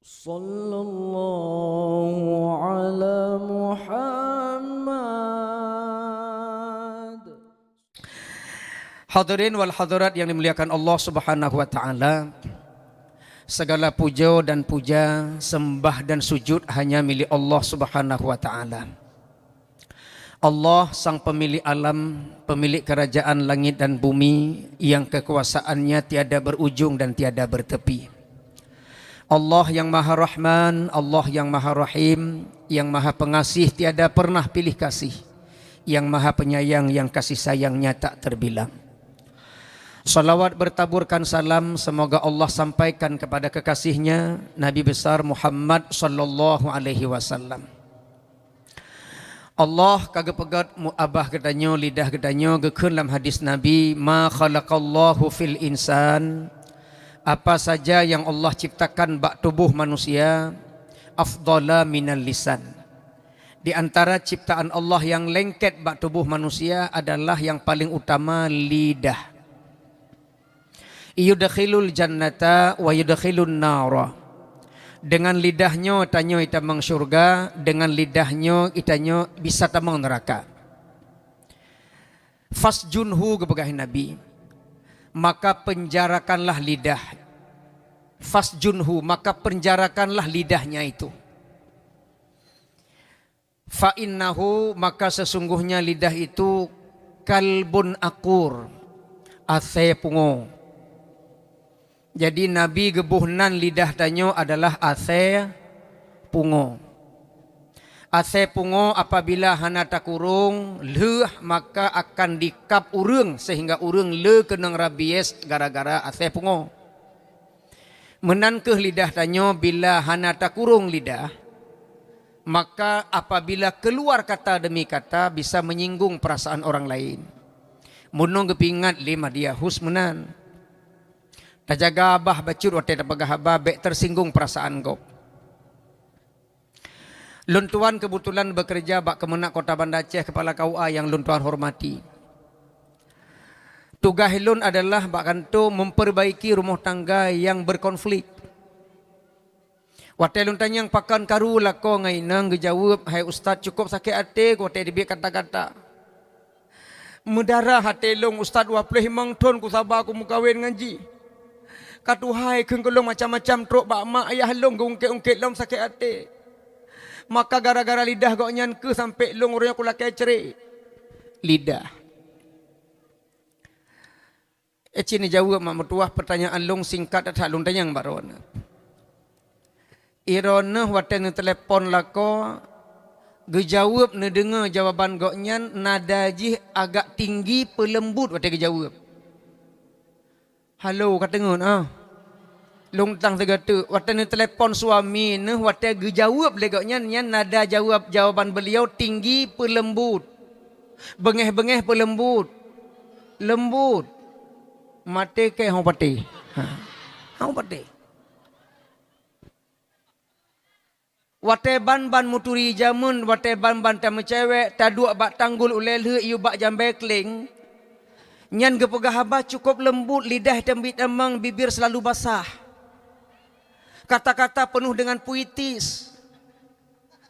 Sallallahu ala Muhammad. Hadirin wal hadirat yang dimuliakan Allah Subhanahu wa taala. Segala puja dan puja, sembah dan sujud hanya milik Allah Subhanahu wa taala. Allah sang pemilik alam, pemilik kerajaan langit dan bumi yang kekuasaannya tiada berujung dan tiada bertepi. Allah yang Maha Rahman, Allah yang Maha Rahim, yang Maha Pengasih tiada pernah pilih kasih, yang Maha Penyayang yang kasih sayangnya tak terbilang. Salawat bertaburkan salam semoga Allah sampaikan kepada kekasihnya Nabi besar Muhammad sallallahu alaihi wasallam. Allah kagak pegat muabah gedanyo lidah gedanyo gekeun dalam hadis Nabi, ma khalaqallahu fil insan, apa saja yang Allah ciptakan bak tubuh manusia, afdala minal lisan. Di antara ciptaan Allah yang lengket bak tubuh manusia adalah yang paling utama lidah. Yudkhilul jannata wa yudkhilun nara. Dengan lidahnya itanyo itamang syurga, dengan lidahnya itanyo bisa tamang neraka. Fasjunhu kepegahin Nabi, maka penjarakanlah lidah. Fasjunhu, maka penjarakanlah lidahnya itu. Fa innahu, maka sesungguhnya lidah itu kalbun akur, ase pungo. Jadi Nabi gebuhnan lidah tanyo adalah ase pungo. Ase pungo apabila hana takurung leuh maka akan dikap urang sehingga urang le kenang rabies gara-gara ase pungo. Menankeh lidah tanyo bila hana takurung lidah, maka apabila keluar kata demi kata bisa menyinggung perasaan orang lain. Munong gepingat lima dia hus menan. Tajaga abah bacur wate tapagah abah bek tersinggung perasaan kau. Luntuan kebetulan bekerja bak Kemenak Kota Banda Aceh, kepala KUA yang luntuan hormati. Tugas lun adalah bak kanto memperbaiki rumah tangga yang berkonflik. Wate lun tanyang pakan karu lako ngai nang gejawab, hai ustaz cukup sakit hati wate dibiak kata-kata. Mudara hati long ustaz 25 ton ku sabar aku mukawin ngaji. Katuhai kengkelong macam-macam truk bak mak ayah long ungkit-ungkit long sakit hati. Maka gara-gara lidah kau nyan ke sampai long orangnya aku lakai cerai. Lidah. Eci ni jawab mak mertuah pertanyaan long singkat atau long tanyang baron. Irona wate ni telepon lako. Gejawab ni dengar jawaban kau nyan nada jih agak tinggi pelembut wate gejawab. Halo kata ngun long tang segatu wate ni telepon suami ni wate gejawab legaknya nyan nada jawaban beliau tinggi pelembut. Bengeh-bengeh pelembut. Lembut. Mate ke hang pati. Hang pati. Wate ban-ban muturi jamun, wate ban-ban tamu cewek, taduk bak tanggul ulelhe iu bak jambe kling. Nyan gepegah abah cukup lembut, lidah tembit emang, bibir selalu basah. Kata-kata penuh dengan puitis.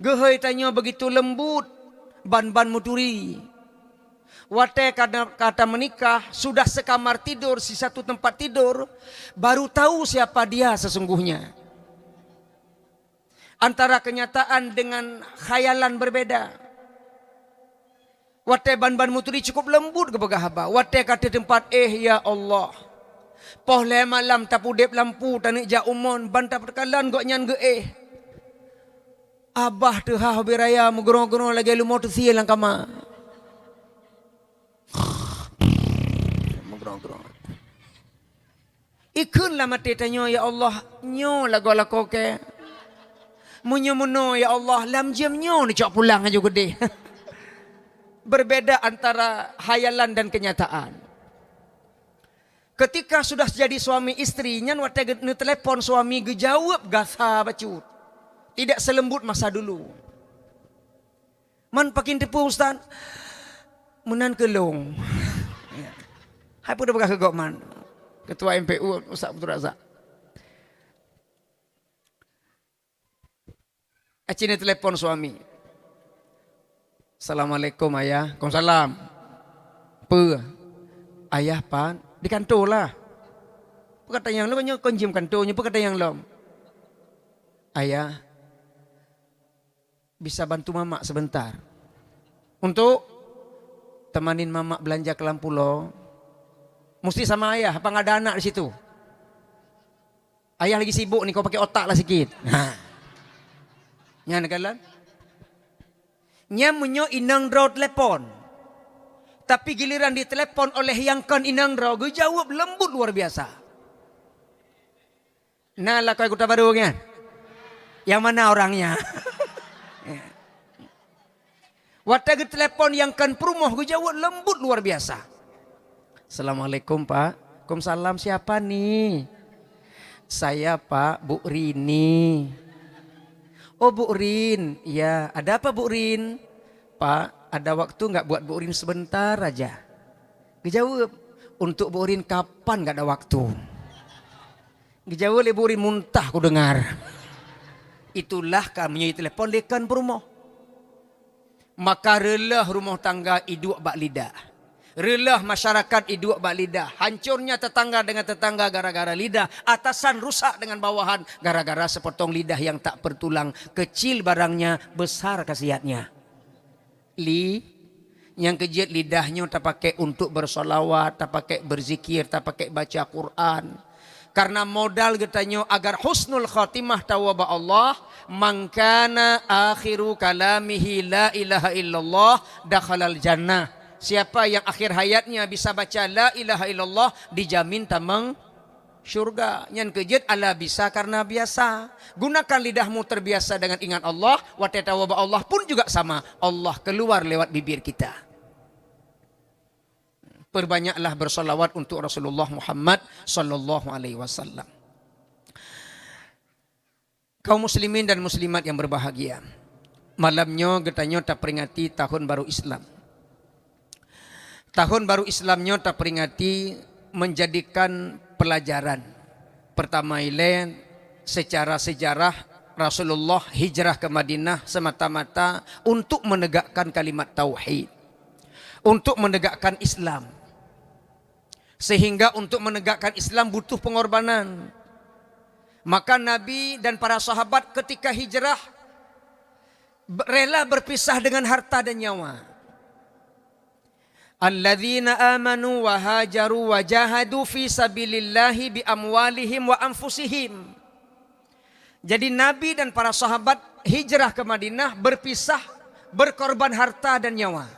Gehoi tanya begitu lembut, ban-ban muturi. Wate kata menikah, sudah sekamar tidur, si satu tempat tidur, baru tahu siapa dia sesungguhnya. Antara kenyataan dengan khayalan berbeda. Wate ban-ban muturi cukup lembut kepegah abah. Wate kata tempat ya Allah. Poh le malam tapudep lampu tanik ja umon banta perkalan gok nyan ge Abah tu ha biraya mugrong-grong lagi lumot siel lang kama. Mugrong-grong. Ikun lah mati tanyo ya Allah, nyo lagu lako ke. Munyo ya Allah, lam jam nyo ni cok pulang aja gede. Berbeda antara hayalan dan kenyataan. Ketika sudah jadi suami istri, nyan wate ni telepon suami gejawab gasa bacut. Tidak selembut masa dulu. Man pakin tepu ustaz. Menan kelong. Hai pun dah berkah ke man. Ketua MPU Ustaz Abdul Razak. Acini telepon suami. Assalamualaikum ayah. Waalaikumsalam. Apa? Ayah pan di kantor lah. Apa kata yang lu konjim kantornya? Apa kata yang lom? Ayah bisa bantu mamak sebentar untuk temanin mamak belanja ke Lampulo. Mesti sama ayah. Apa nggak ada anak di situ? Ayah lagi sibuk nih, kau pakai otak lah sikit. Nah, nyan kalan. Nya menyo inang draw telepon. Tapi giliran ditelepon oleh yang kan inang draw, gue jawab lembut luar biasa. Nah lah kau ikut baru kan? Yang mana orangnya? Waktu telepon yang kan perumah, gue jawab lembut luar biasa. Assalamualaikum Pak. Waalaikumsalam, siapa nih? Saya Pak, Bu Rini. Oh Bu Rin, ya ada apa Bu Rin? Pak, ada waktu nggak buat Bu Rin sebentar aja? Dijawab, untuk Bu Rin kapan nggak ada waktu? Dijawab oleh Bu Rin, muntah ku dengar. Itulah kami telepon dekan perumah. Maka relah rumah tangga iduk bak lidah. Relah masyarakat iduk bak lidah. Hancurnya tetangga dengan tetangga gara-gara lidah. Atasan rusak dengan bawahan gara-gara sepotong lidah yang tak bertulang. Kecil barangnya, besar khasiatnya. Yang kejut lidahnya tak pakai untuk bersolawat, tak pakai berzikir, tak pakai baca Quran. Karena modal katanya agar husnul khatimah tawaba Allah, mangkana akhiru kalamihi la ilaha illallah dakhalal jannah. Siapa yang akhir hayatnya bisa baca la ilaha illallah dijamin tamang syurga. Yang kejut ala bisa karena biasa. Gunakan lidahmu terbiasa dengan ingat Allah, wa tawaba Allah pun juga sama. Allah keluar lewat bibir kita. Perbanyaklah bersolawat untuk Rasulullah Muhammad sallallahu alaihi wasallam. Kaum muslimin dan muslimat yang berbahagia. Malamnya getanya tak peringati tahun baru Islam. Tahun baru Islamnya tak peringati menjadikan pelajaran. Pertama ilain secara sejarah Rasulullah hijrah ke Madinah semata-mata untuk menegakkan kalimat tauhid. Untuk menegakkan Islam. Sehingga untuk menegakkan Islam butuh pengorbanan. Maka Nabi dan para sahabat ketika hijrah rela berpisah dengan harta dan nyawa. Alladzina amanu wa hajaru wa jahadu fi sabilillahi bi amwalihim wa anfusihim. Jadi Nabi dan para sahabat hijrah ke Madinah berpisah, berkorban harta dan nyawa.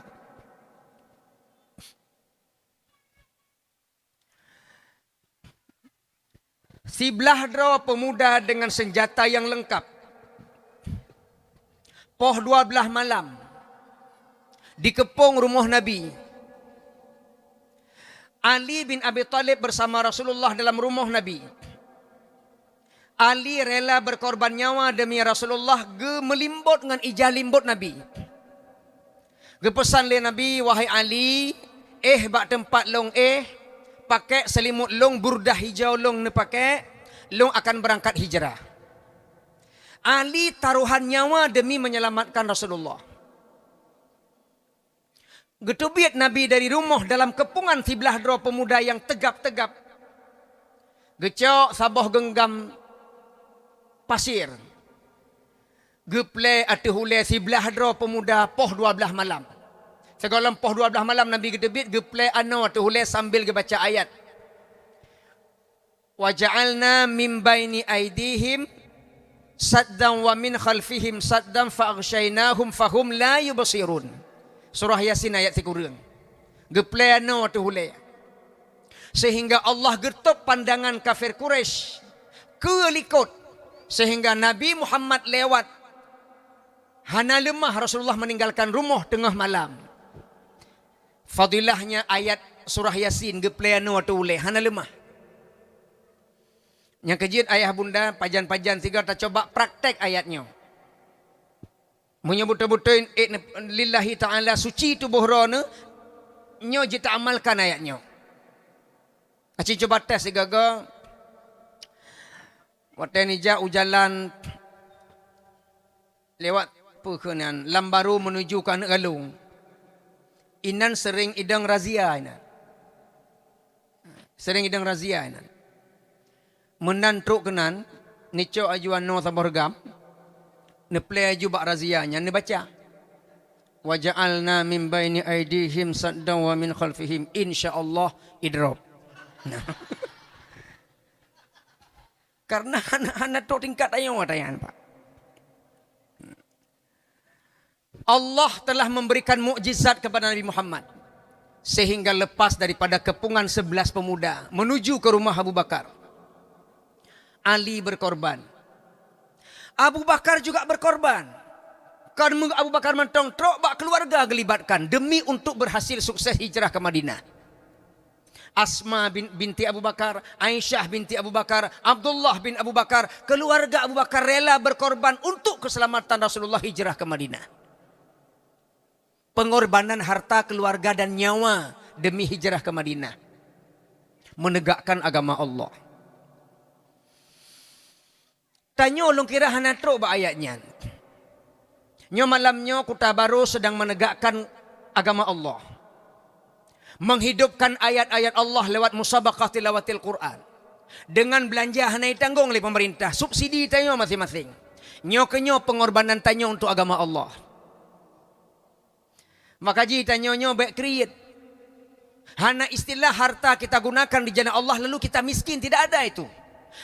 Si Blahdra pemuda dengan senjata yang lengkap. Poh 12 malam. Dikepung rumah Nabi. Ali bin Abi Thalib bersama Rasulullah dalam rumah Nabi. Ali rela berkorban nyawa demi Rasulullah melimbut dengan ijah limbut Nabi. Pesan le Nabi, wahai Ali, bak tempat long pakai selimut long, burdah hijau long ne pakai, long akan berangkat hijrah. Ali taruhan nyawa demi menyelamatkan Rasulullah. Getubiat Nabi dari rumah dalam kepungan si Blahdra pemuda yang tegap-tegap. Gecok sabah genggam pasir. Geple atuhule si Blahdra pemuda poh 12 malam. Sekolah poh 12 malam Nabi gedebit geple ano atuhule sambil gebaca ayat. Wa ja'alna min baini aidihim saddan wa min khalfihim saddan fa aghshaynahum fahum la yubsirun. Surah Yasin ayat 3. Geple ano atuhule. Sehingga Allah getup pandangan kafir Quraisy kelikut sehingga Nabi Muhammad lewat. Hana lemah Rasulullah meninggalkan rumah tengah malam. Fadilahnya ayat surah Yasin gepleno atau ule hana lemah. Yang kejut ayah bunda pajan-pajan tiga kita coba praktek ayatnya. Menyebut-butin lillahi ta'ala suci tubuh rona nyo kita amalkan ayatnya. Aci coba tes gagal. Waktu nija ujalan lewat perkenan lambaru menuju ke Anak Galung. Inan sering idang razia inan. Sering idang razia inan. Menan truk kenan nico ajuan no saborgam. Ne play aju bak razianya ne baca. Wa ja'alna min baini aydihim saddan wa min khalfihim insyaallah idrop. Nah. Karena anak-anak tu tingkat ayo watayan Pak. Allah telah memberikan mukjizat kepada Nabi Muhammad sehingga lepas daripada kepungan 11 pemuda menuju ke rumah Abu Bakar. Ali berkorban. Abu Bakar juga berkorban. Karena Abu Bakar mentong trok bak keluarga gelibatkan demi untuk berhasil sukses hijrah ke Madinah. Asma binti Abu Bakar, Aisyah binti Abu Bakar, Abdullah bin Abu Bakar, keluarga Abu Bakar rela berkorban untuk keselamatan Rasulullah hijrah ke Madinah. Pengorbanan harta, keluarga dan nyawa demi hijrah ke Madinah. Menegakkan agama Allah. Tanya ulung kira hanatro ba ayatnya. Nyo malamnya Kota Baru sedang menegakkan agama Allah. Menghidupkan ayat-ayat Allah lewat musabaqah tilawatil Quran. Dengan belanja hanai tanggung oleh pemerintah. Subsidi tanya masing-masing. Nyo kenyo pengorbanan tanya untuk agama Allah. Maka ji tanya nyo baik create. Hana istilah harta kita gunakan di jalan Allah lalu kita miskin. Tidak ada itu.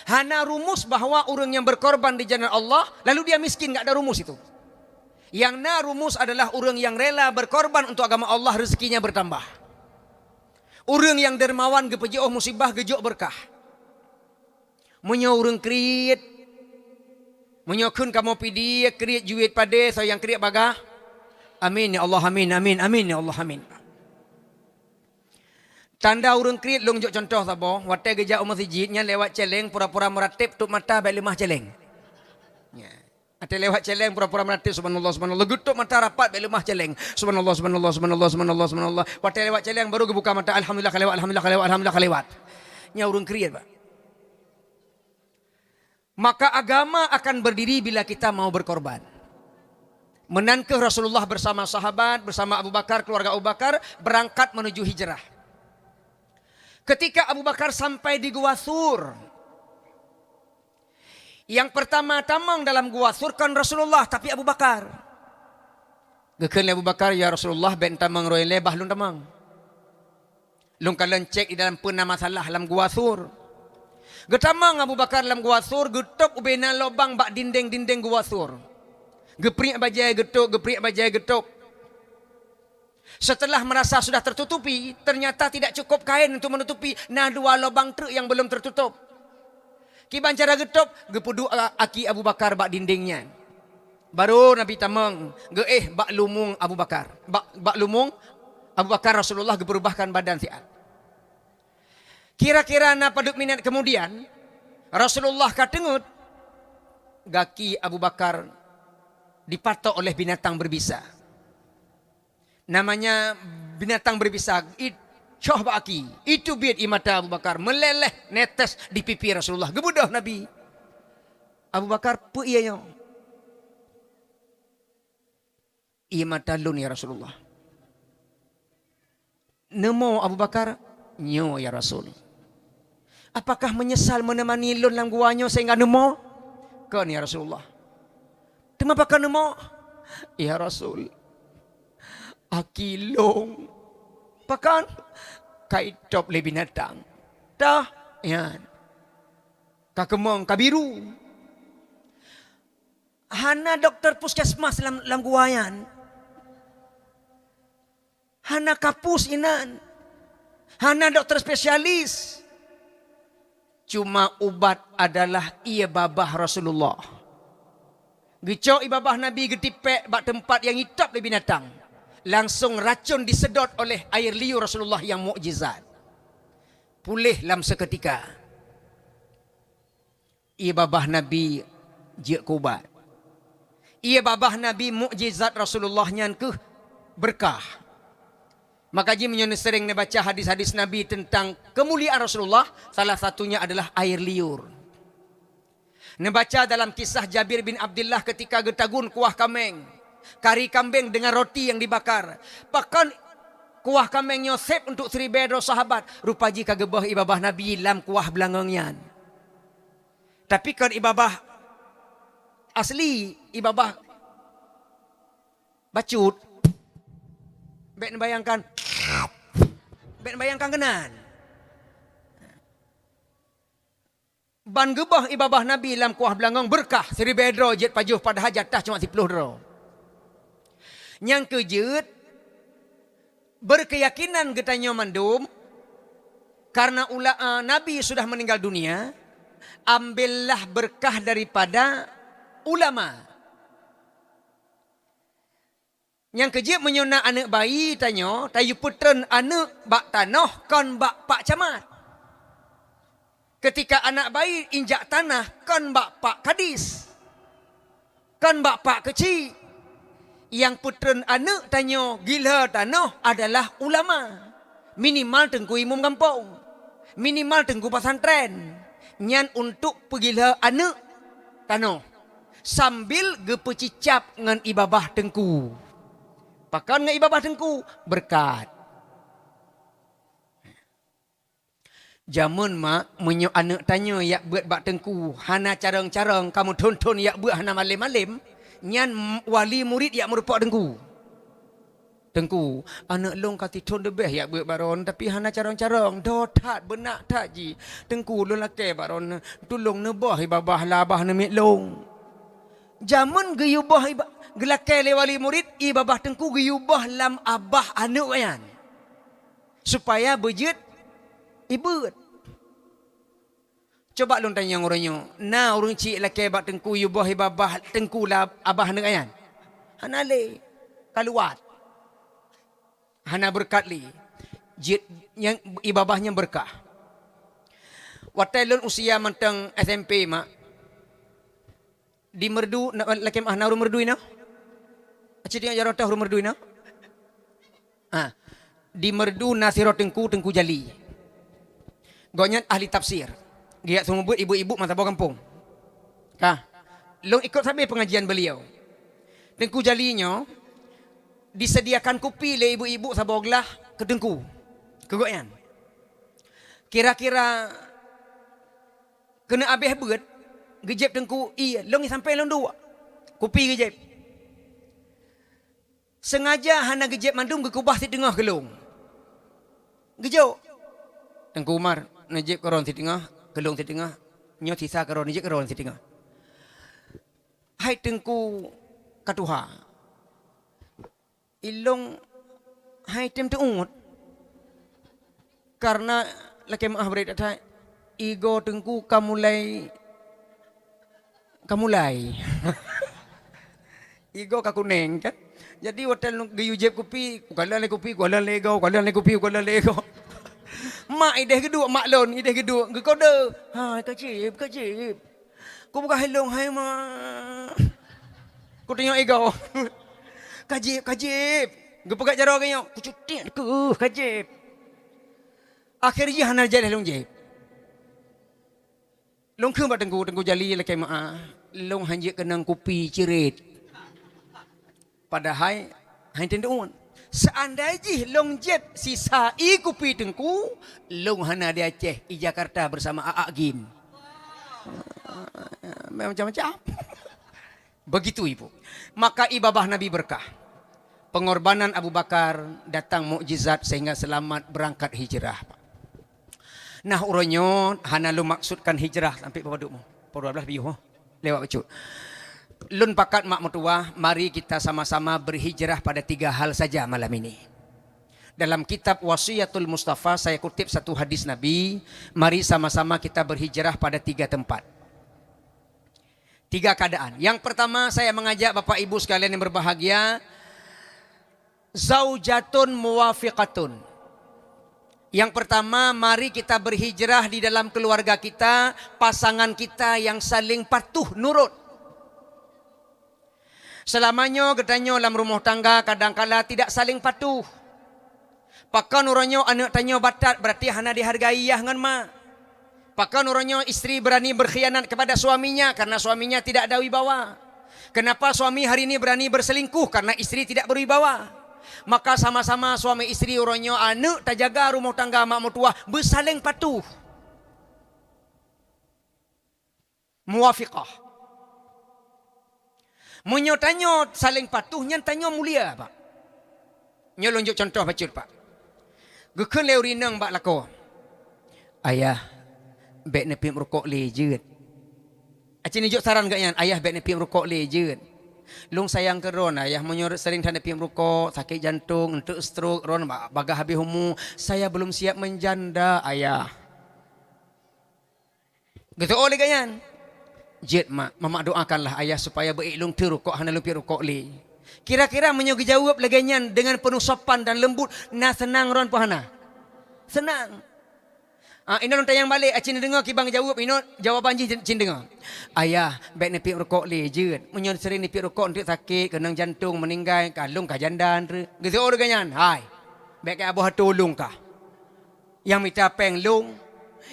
Hana rumus bahawa orang yang berkorban di jalan Allah lalu dia miskin. Tak ada rumus itu. Yang na rumus adalah orang yang rela berkorban untuk agama Allah rezekinya bertambah. Orang yang dermawan gepejo musibah gejok berkah. Menyo orang create. Menyokun kamu pidi create juit pada so yang create bagah. Amin ya Allah amin amin amin ya Allah amin. Tanda orang create longjok contoh sabo. Watai geja masjidnya lewat celeng pura-pura meratip tutup mata baik lemah celeng. Ya. Ada lewat celeng pura-pura meratip subhanallah subhanallah gutup mata rapat baik lemah celeng. Subhanallah subhanallah subhanallah subhanallah subhanallah. Watai lewat celeng baru buka mata alhamdulillah kelewat alhamdulillah kelewat alhamdulillah kelewat. Nya orang create Pak. Maka agama akan berdiri bila kita mau berkorban. Menangkah Rasulullah bersama sahabat, bersama Abu Bakar, keluarga Abu Bakar berangkat menuju hijrah. Ketika Abu Bakar sampai di Gua Thur, yang pertama tamang dalam Gua Thur kan Rasulullah tapi Abu Bakar. Gekeun Abu Bakar ya Rasulullah ben tamang roy lebah lung tamang. Lung kalian cek di dalam pena masalah dalam Gua Thur. Getamang Abu Bakar dalam Gua Thur getok ubena lobang bak dinding-dinding Gua Thur. Geprik bajai getuk, geprik bajai getuk. Setelah merasa sudah tertutupi, ternyata tidak cukup kain untuk menutupi. Nah dua lubang truk yang belum tertutup. Kiban cara getuk, gepudu aki Abu Bakar bak dindingnya. Baru Nabi tamang, bak lumung Abu Bakar. Bak lumung Abu Bakar Rasulullah geperubahkan badan siat. Kira-kira na paduk minit kemudian, Rasulullah katengut, gaki Abu Bakar dipatok oleh binatang berbisa. Namanya binatang berbisa. Coh baki. Itu biat imata Abu Bakar. Meleleh netes di pipi Rasulullah. Gebudah Nabi. Abu Bakar pu iya yo. Imata lun ya Rasulullah. Nemo Abu Bakar. Nyo ya Rasul. Apakah menyesal menemani lun dalam guanya sehingga nemo? Kan ya Rasulullah. Kenapa kan nemo? Ya Rasul. Akilong. Pakan? Kaitop le binatang. Dah. Yan. Kakemong kabiru. Hana dokter puskesmas dalam guayan. Hana kapus inan. Hana dokter spesialis. Cuma ubat adalah ia babah Rasulullah. Gecok ibabah Nabi getipek bak tempat yang hitap le binatang. Langsung racun disedot oleh air liur Rasulullah yang mukjizat. Pulih dalam seketika. Ia babah Nabi jek kubat. Ia babah Nabi mukjizat Rasulullahnya ke berkah. Maka jim sering baca hadis-hadis Nabi tentang kemuliaan Rasulullah. Salah satunya adalah air liur. Membaca dalam kisah Jabir bin Abdullah ketika getagun kuah kambing. Kari kambing dengan roti yang dibakar. Bahkan kuah kambing nyosep untuk 3 bedro sahabat. Rupa jika gebah ibabah Nabi lam kuah belangangnya. Tapi kan ibabah asli, ibabah bacut. Bek bayangkan. Bek bayangkan kenan. Ban gebah ibabah Nabi dalam kuah belangang berkah 3 bedro jet pajuh pada hajat tah cuma 10 dro. Yang kejut berkeyakinan getanya mandum karena Nabi sudah meninggal dunia, ambillah berkah daripada ulama. Yang kejut menyona anak bayi tanya, tayu putren anak bak tanah kon bak pak camat. Ketika anak bayi injak tanah, kan bapak kadis. Kan bapak kecil. Yang putren anak tanya, gila tanah adalah ulama. Minimal tengku imam kampung. Minimal tengku pesantren. Nyan untuk pergilah anak tanah. Sambil gepecicap dengan ibabah tengku. Pakan dengan ibabah tengku, berkat. Jamun mak menyo anak tanya yak buat bak tengku hana carang-carang kamu tonton yak buat hana malim-malim nyan wali murid yak merupak tengku. Tengku anak long kati ton debeh yak buat baron tapi hana carang-carang dotat benak tak ji. Tengku long lake baron tulung nebah ibabah labah nemik long. Jamun geyubah gelake le wali murid ibabah tengku geyubah lam abah anak yan. Supaya bejit ibut. Coba lu tanya orangnya. Na orang cik laki bak tengku yubah ibabah tengku lah abah nak ayan. Hana le kaluat. Hana berkat li. Jit yang ibabahnya berkah. Watai lun usia mentang SMP mak. Di merdu laki mah na merdu ina. Cik dia jarang tahu merdu ina. Di merdu nasirot tengku jali. Gonyan ahli tafsir. Dia semua buat ibu-ibu mata bawah kampung. Long ikut sampai pengajian beliau. Tengku jalinya disediakan kopi le ibu-ibu saboglah ke tengku. Kegoyan. Kira-kira kena habis beut gejep tengku long sampai long dua. Kopi gejep. Sengaja hana gejep mandum ke kubah di tengah gelung. Gejok. Tengku Umar najib koron di tengah, gelung di tengah, nyo sisa koron najib koron di tengah. Hai tengku katuha. Ilong hai tem teungut. Karena laki maah berit atai ego tengku kamulai ego kakuneng kan. Jadi hotel geyujeb kopi, kuala le kopi, kuala le ego, kuala le kopi, kuala le ego. Mak ideh kedua, mak lon ideh kedua. Gekode. Hai kacip. Kau bukan helong hai mak. Kau tengok ego. Kacip. Gepegat jaro kanyo. Ku cutik ku kacip. Akhirnya hana jadi long je. Long ke bat tengku jali lakai mak. Long hanjik kenang kopi cirit. Padahal hai tenduan. Seandainya long jet sisa kopi tengku, long hana di Aceh, di Jakarta bersama Aak Gim. Macam-macam. Begitu ibu. Maka ibabah Nabi berkah. Pengorbanan Abu Bakar datang mukjizat sehingga selamat berangkat hijrah. Nah uronyo hana lu maksudkan hijrah sampai papadukmu. 12 biuh lewat becut. Lun pakat mak mertua, mari kita sama-sama berhijrah pada 3 hal saja malam ini. Dalam kitab Wasiyatul Mustafa saya kutip satu hadis Nabi, mari sama-sama kita berhijrah pada 3 tempat. 3 keadaan. Yang pertama saya mengajak Bapak Ibu sekalian yang berbahagia, zaujatun muwafiqatun. Yang pertama, mari kita berhijrah di dalam keluarga kita, pasangan kita yang saling patuh nurut. Selamanya getanyo dalam rumah tangga kadang-kala tidak saling patuh. Pakan uranyo anak tanyo batat berarti hana dihargai ya ngan mak. Apakah nurunnya istri berani berkhianat kepada suaminya karena suaminya tidak ada wibawa? Kenapa suami hari ini berani berselingkuh? Karena istri tidak berwibawa. Maka sama-sama suami istri uronyo anak tak jaga rumah tangga mak mertua bersaling patuh. Muwafiqah. Munyo tanyo saling patuh nyan tanyo mulia pak. Nyo lonjok contoh bacut pak. Gekun leu rinang bak lako. Ayah, bek nepi merokok lejut. Acin juk saran gak yan, ayah bek nepi merokok lejut. Lung sayang ke ron, ayah menyorot sering tak nepi merokok, sakit jantung, untuk stroke, ron bagah habis humu. Saya belum siap menjanda, ayah. Gitu oleh gak yan. Jet mak, mama doakanlah ayah supaya beriklung terukok hana lupi rokok le. Kira-kira menyogi jawab laganyan dengan penuh sopan dan lembut, nah senang ron pohana. Senang. Ino nonton yang balik, acin dengar kibang jawab, ino jawaban cin dengar. Ayah, baik nepi rokok le je. Menyon sering nepi rokok untuk sakit, kenang jantung, meninggal, kalung kah jandan. Gitu orang ganyan. Hai, baik abah tolong kah? Yang minta peng long,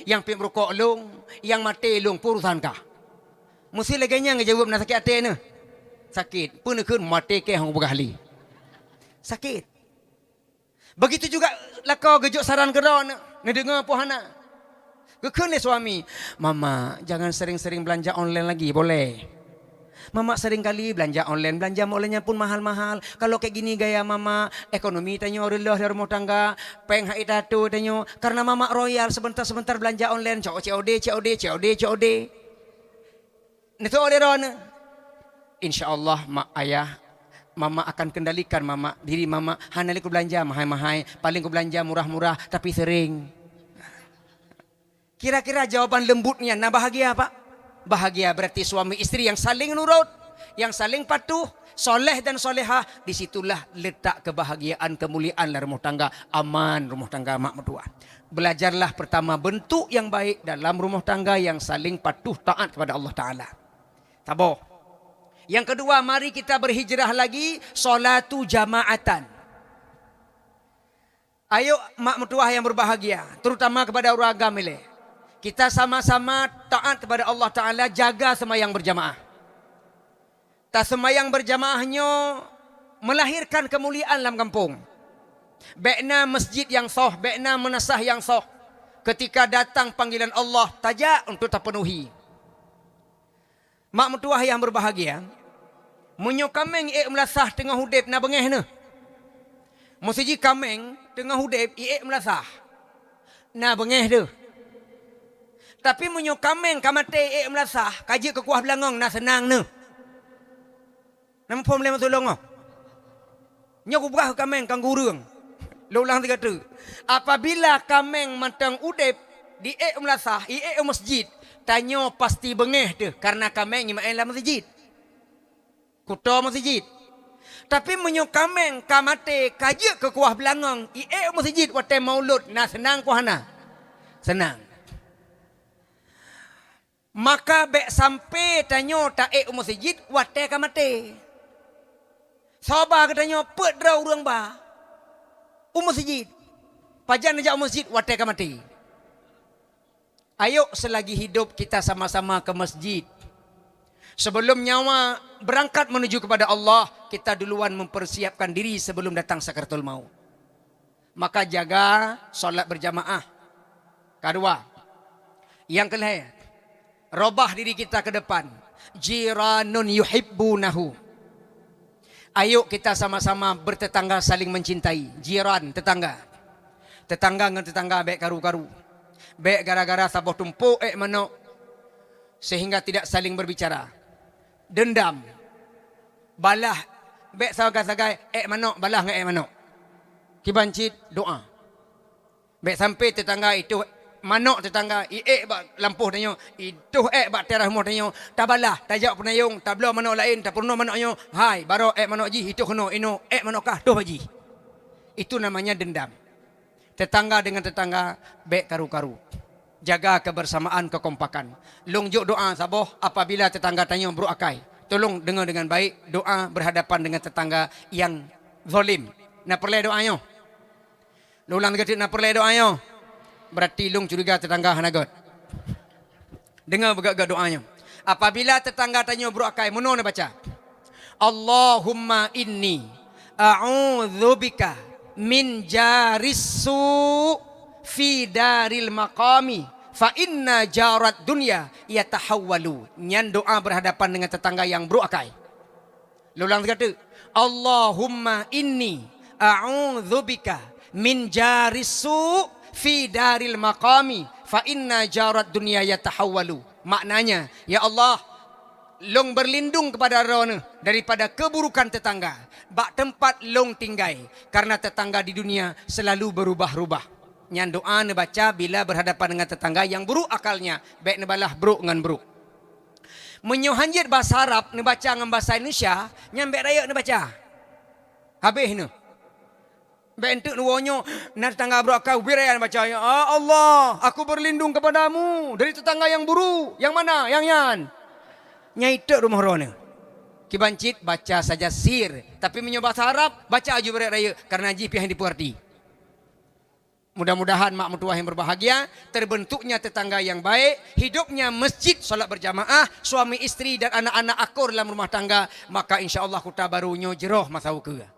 yang pip rokok long, yang mati long, purusan kah? Mesti laganya ngejawab nak sakit hati ni. Sakit. Pun nak mati ke hang berahli. Sakit. Begitu juga lakau gejuk saran geron nak dengar pohana. Gekun le suami. Mama, jangan sering-sering belanja online lagi, boleh? Mama sering kali belanja online. Belanja online pun mahal-mahal. Kalau kayak gini gaya mama, ekonomi tanyo rendah dari rumah tangga. Peng hak itatu tanyo. Karena mama royal sebentar-sebentar belanja online. COD. Itu oleh ron. InsyaAllah mak ayah, mama akan kendalikan mama diri mama. Hanali ku belanja mahal-mahal, paling ku belanja murah-murah tapi sering. Kira-kira jawaban lembutnya, nah bahagia pak? Bahagia berarti suami istri yang saling nurut, yang saling patuh, soleh dan solehah. Disitulah letak kebahagiaan, kemuliaan rumah tangga, aman rumah tangga mak mertua. Belajarlah pertama bentuk yang baik dalam rumah tangga yang saling patuh taat kepada Allah Ta'ala. Taboh. Yang kedua, mari kita berhijrah lagi, solatu jamaatan. Ayo mak mertua yang berbahagia, terutama kepada orang agama ini. Kita sama-sama taat kepada Allah Ta'ala, jaga semayang berjamaah. Tak semayang berjamaahnya melahirkan kemuliaan dalam kampung. Bekna masjid yang sah, bekna menasah yang sah. Ketika datang panggilan Allah, tajak untuk terpenuhi. Mak mertua yang berbahagia, munyo kameng melasah tengah hudib na bengeh ne. Musiji kameng tengah hudib melasah na bengeh de. Tapi munyo kameng kamate melasah kaji ke kuah belangong na senang ne. Nama problem tolong. Nyo ku brah kameng kang gurung. Lulang tiga tu. Apabila kameng matang udip di melasah, masjid, tanyo pasti bengeh tu karena kameng imain dalam masjid. Kuto masjid. Tapi menyo kameng kamate kaji ke kuah belangong, masjid wate maulud na senang kuahana. Senang. Maka bek sampai tanyo ta masjid wate kamate. Sabar katanya pet draw urang ba. Masjid. Pajan aja masjid wate kamate. Ayo selagi hidup kita sama-sama ke masjid. Sebelum nyawa berangkat menuju kepada Allah, kita duluan mempersiapkan diri sebelum datang sakaratul maut. Maka jaga solat berjamaah. Kedua, yang kelima, robah diri kita ke depan. Jiranun yuhibbunahu. Ayo kita sama-sama bertetangga saling mencintai. Jiran, tetangga. Tetangga dengan tetangga baik karu-karu. Baik gara-gara saboh tumpuk manok. Sehingga tidak saling berbicara. Dendam. Balah. Baik sagai-sagai manok, balah dengan manok. Kibancit doa. Baik sampai tetangga itu manok tetangga lampuh tanyo itu bak terah mo tanyo tabalah tajak penayung tablo manok lain tak purno manoknyo hai baro manok ji itu keno ino manokah doh baji. Itu namanya dendam. Tetangga dengan tetangga baik karu-karu. Jaga kebersamaan, kekompakan. Lungjuk doa saboh apabila tetangga tanya bro akai. Tolong dengar dengan baik doa berhadapan dengan tetangga yang zalim. Nak perle doanyo. Lulang dekat nak perle doanyo. Berarti lung curiga tetangga hanagot. Dengar bergagak doanya. Apabila tetangga tanya buruk akai, mana nak baca? Allahumma inni a'udzubika min jarissu fi daril maqami fa inna jarat dunya yatahawwalu. Nyan doa berhadapan dengan tetangga yang buruk akai. Ulang kata, Allahumma inni a'udzubika min jarissu fi daril maqami fa inna jarat dunya yatahawwalu. Maknanya, ya Allah, long berlindung kepada rona daripada keburukan tetangga. Bak tempat long tinggai, karena tetangga di dunia selalu berubah-ubah. Nyan doa ne baca bila berhadapan dengan tetangga yang buruk akalnya, baik ne balah buruk dengan buruk. Menyohanjit bahasa Arab ne baca dengan bahasa Indonesia, nyan baik raya ne baca. Habis ne. Baik entuk nuwonyo na tetangga buruk akal wiraya ne baca, ya Allah, aku berlindung kepadamu dari tetangga yang buruk. Yang mana? Yang yan. Nyai tek rumah rona. Kibancit baca saja sir, tapi menyoba bahasa Arab baca aju berat raya karena jipiah yang dipuarti. Mudah-mudahan mak mertua yang berbahagia, terbentuknya tetangga yang baik, hidupnya masjid solat berjamaah, suami isteri dan anak-anak akur dalam rumah tangga, maka insya Allah kota barunya jeroh masa uka.